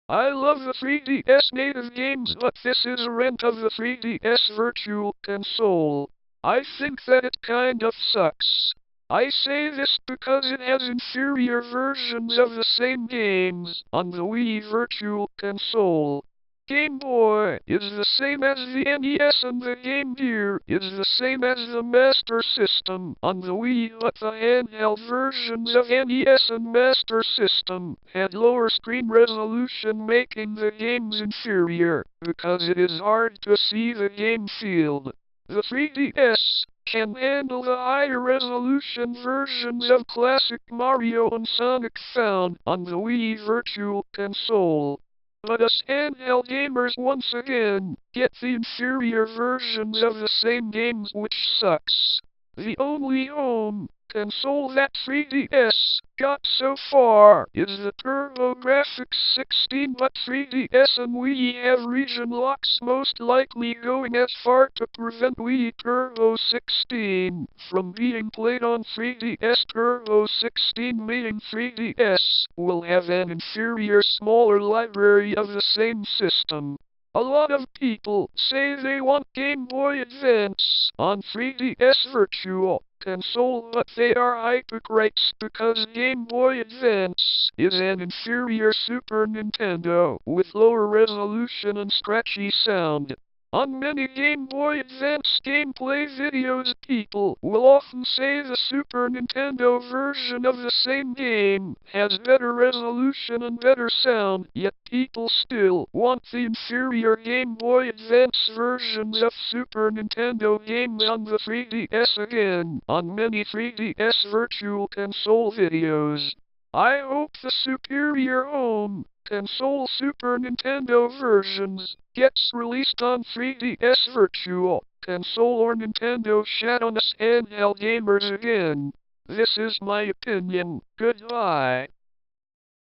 I love the 3DS native games, but this is a rant of the 3DS Virtual Console. I think that it kind of sucks. I say this because it has inferior versions of the same games on the Wii Virtual Console. Game Boy is the same as the NES and the Game Gear is the same as the Master System on the Wii, but the handheld versions of NES and Master System had lower screen resolution, making the games inferior because it is hard to see the game field. The 3DS can handle the higher resolution versions of classic Mario and Sonic found on the Wii Virtual Console. But us handheld gamers once again get the inferior versions of the same games, which sucks. The only home console that 3DS got so far is the TurboGrafx 16, but 3DS and Wii have region locks, most likely going as far to prevent Wii Turbo 16 from being played on 3DS. Turbo 16 meaning 3DS will have an inferior, smaller library of the same system. A lot of people say they want Game Boy Advance on 3DS Virtual Console, but they are hypocrites because Game Boy Advance is an inferior Super Nintendo with lower resolution and scratchy sound. On many Game Boy Advance gameplay videos, people will often say the Super Nintendo version of the same game has better resolution and better sound, yet people still want the inferior Game Boy Advance versions of Super Nintendo games on the 3DS again on many 3DS Virtual Console videos. I hope the superior home console Super Nintendo versions gets released on 3DS Virtual Console or Nintendo Shadow's handheld gamers again. This is my opinion. Goodbye.